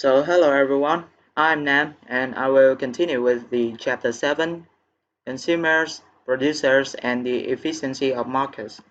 So hello everyone, I'm Nam and I will continue with the chapter 7, Consumers, Producers and the Efficiency of Markets.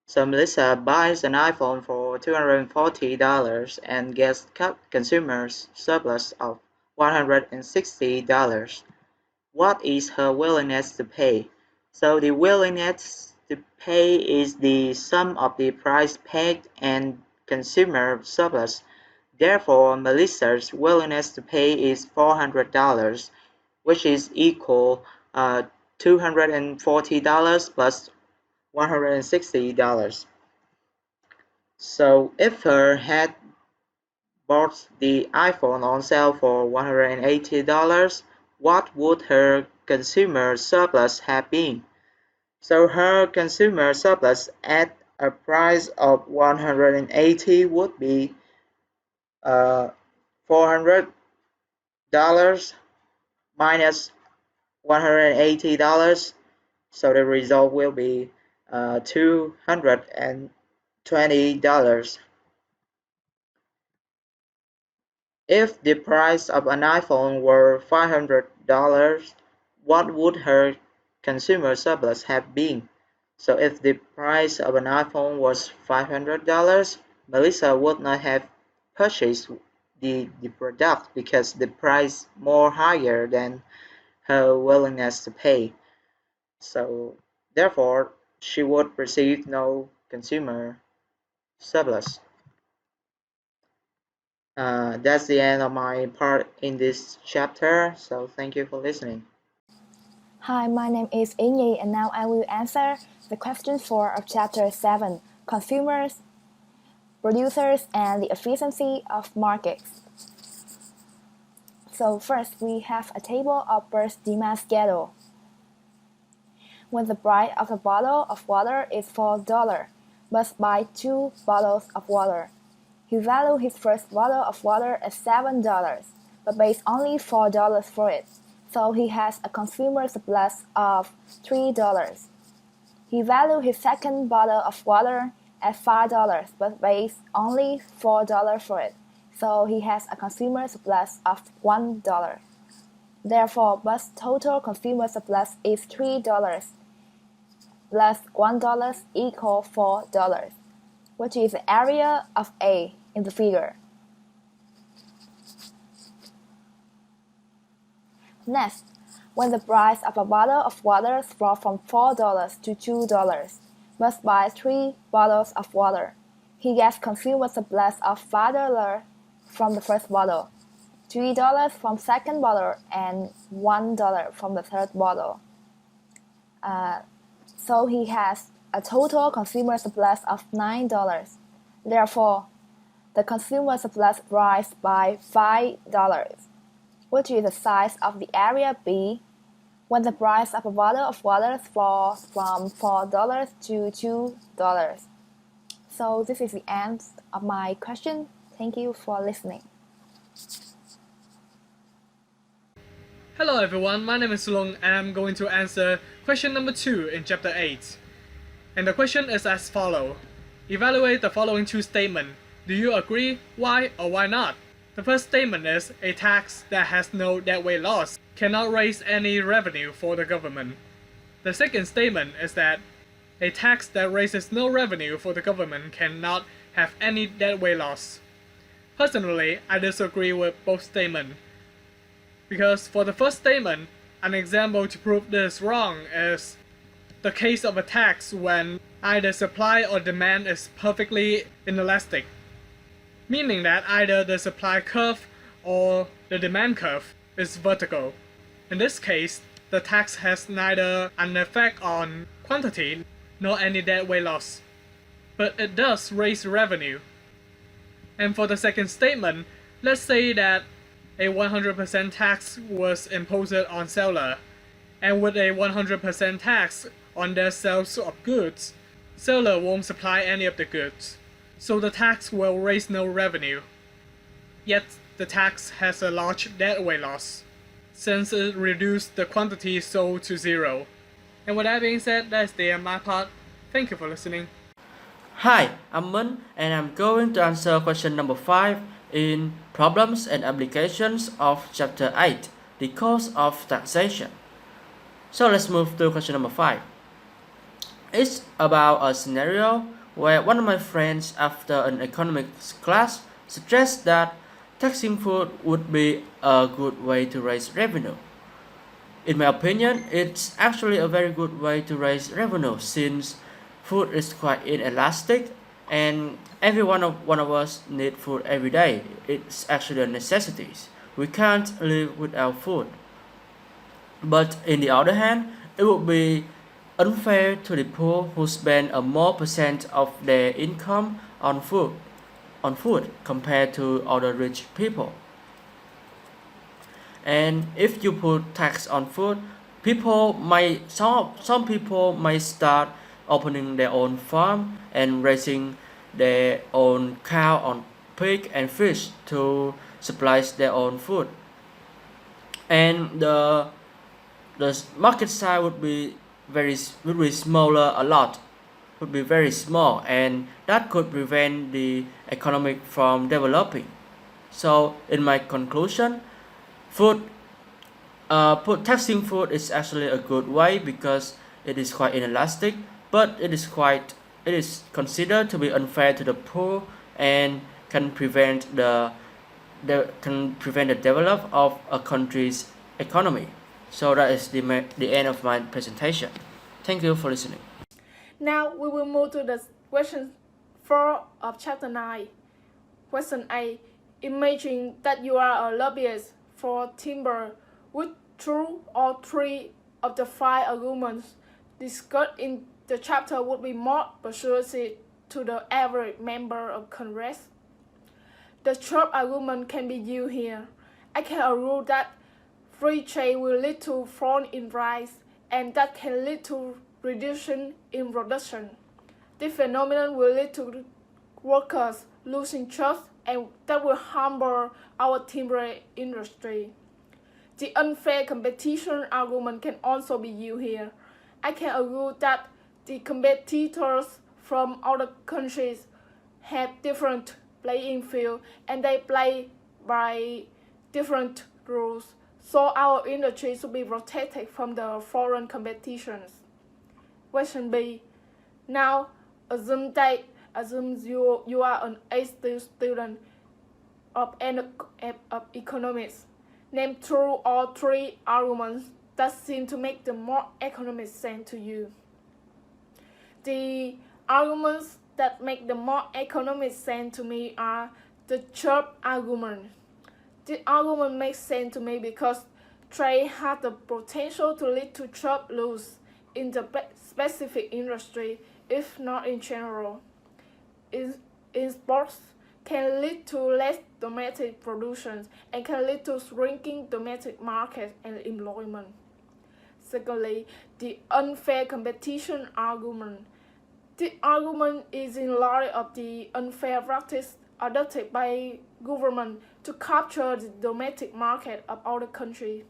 So Melissa buys an iPhone for $240 and gets consumers surplus of $160. What is her willingness to pay? So the willingness to pay is the sum of the price paid and consumer surplus. Therefore, Melissa's willingness to pay is $400, which is equal $240 plus $160. So if her had bought the iPhone on sale for $180, what would her consumer surplus have been? So her consumer surplus at a price of 180 would be $400 minus $180, so the result will be $220. If the price of an iPhone were $500, what would her consumer surplus have been? So if the price of an iPhone was $500, Melissa would not have purchased the product because the price more higher than her willingness to pay. So therefore, she would receive no consumer surplus. That's the end of my part in this chapter. So thank you for listening. Hi, my name is Yinyi, and now I will answer the question 4 of Chapter 7, Consumers, Producers, and the Efficiency of Markets. So first, we have a table of burst demand schedule. When the price of a bottle of water is $4, must buy 2 bottles of water. He valued his first bottle of water at $7, but pays only $4 for it, so he has a consumer surplus of $3. He valued his second bottle of water at $5, but pays only $4 for it, so he has a consumer surplus of $1. Therefore, Bud's total consumer surplus is $3 plus $1 equal $4, which is the area of A in the figure. Next, when the price of a bottle of water drops from $4 to $2, must buy 3 bottles of water. He gets consumer surplus of $5 from the first bottle, $3 from second bottle, and $1 from the third bottle. So he has a total consumer surplus of $9. Therefore, the consumer surplus rises by $5, which is the size of the area B when the price of a bottle of water falls from $4 to $2. So this is the end of my question. Thank you for listening. Hello everyone, my name is Long and I'm going to answer question number 2 in chapter 8. And the question is as follows. Evaluate the following 2 statements. Do you agree? Why or why not? The first statement is a tax that has no deadweight loss cannot raise any revenue for the government. The second statement is that a tax that raises no revenue for the government cannot have any deadweight loss. Personally, I disagree with both statements. Because for the first statement, an example to prove this wrong is the case of a tax when either supply or demand is perfectly inelastic, meaning that either the supply curve or the demand curve is vertical. In this case, the tax has neither an effect on quantity nor any deadweight loss, but it does raise revenue. And for the second statement, let's say that a 100% tax was imposed on seller, and with a 100% tax on their sales of goods, seller won't supply any of the goods, so the tax will raise no revenue. Yet the tax has a large deadweight loss, since it reduced the quantity sold to 0. And with that being said, that's the end of my part. Thank you for listening. Hi, I'm Min and I'm going to answer question number 5 in Problems and Applications of Chapter 8, The Cost of Taxation. So let's move to question number 5. It's about a scenario where one of my friends after an economics class suggests that taxing food would be a good way to raise revenue. In my opinion, it's actually a very good way to raise revenue since food is quite inelastic and every one of us need food every day. It's actually a necessity. We can't live without food. But in the other hand, it would be unfair to the poor who spend a more percent of their income on food compared to other rich people. And if you put tax on food, some people might start opening their own farm and raising their own cow on pig and fish to supply their own food. And the market size would be smaller a lot, would be very small, and that could prevent the economy from developing. So in my conclusion, food taxing food is actually a good way because it is quite inelastic, but it is considered to be unfair to the poor and can prevent the development of a country's economy. So that is the end of my presentation. Thank you for listening. Now we will move to the question 4 of chapter 9. Question A. Imagine that you are a lobbyist for timber. Which 2 or 3 of the 5 arguments discussed in the chapter would be more persuasive to the average member of Congress? The top argument can be used here. I can argue that free trade will lead to fall in price, and that can lead to reduction in production. This phenomenon will lead to workers losing jobs, and that will hamper our timber industry. The unfair competition argument can also be used here. I can argue that the competitors from other countries have different playing field and they play by different rules, so our industry should be protected from the foreign competitions. Question B. Now, assume you are an A student of economics. Name 2 or 3 arguments that seem to make the more economic sense to you. The arguments that make the more economic sense to me are the job argument. This argument makes sense to me because trade has the potential to lead to job loss in the specific industry, if not in general. In sports, can lead to less domestic production and can lead to shrinking domestic market and employment. Secondly, the unfair competition argument. This argument is in light of the unfair practice adopted by government to capture the domestic market of other countries.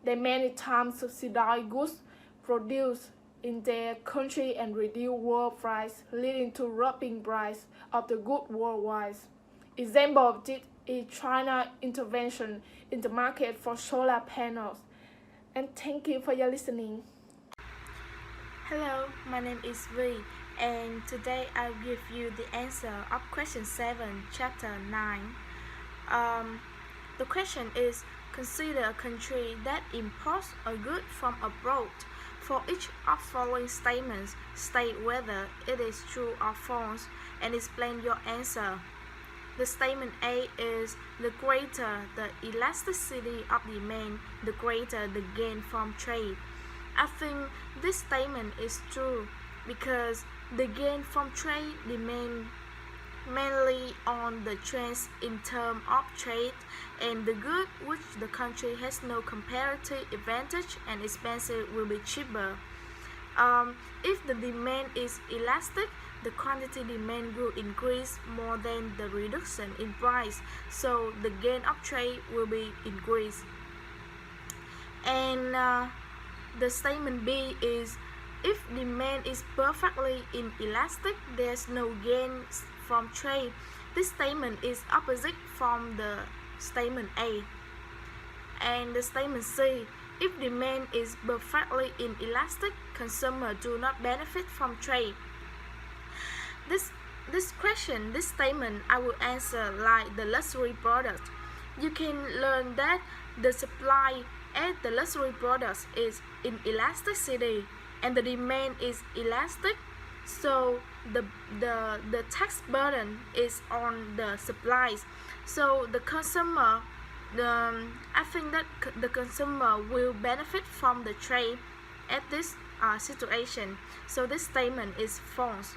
They many times subsidize goods produced in their country and reduce world price, leading to dropping price of the goods worldwide. Example of this is China intervention in the market for solar panels. And thank you for your listening. Hello, my name is V, and today I'll give you the answer of question 7, chapter 9. The question is, consider a country that imports a good from abroad. For each of following statements, state whether it is true or false and explain your answer. The statement A is, the greater the elasticity of demand, the greater the gain from trade. I think this statement is true because the gain from trade depends mainly on the trends in terms of trade and the good which the country has no comparative advantage and expensive will be cheaper. If the demand is elastic, the quantity demand will increase more than the reduction in price, so the gain of trade will be increased. And the statement B is, if demand is perfectly inelastic, there's no gain from trade. this statement is opposite from the statement A. And the statement C, if demand is perfectly inelastic, consumers do not benefit from trade. This statement, I will answer like the luxury product. You can learn that the supply at the luxury products is inelasticity and the demand is elastic, so the tax burden is on the supplies. So the consumer, I think that the consumer will benefit from the trade at this situation. So this statement is false.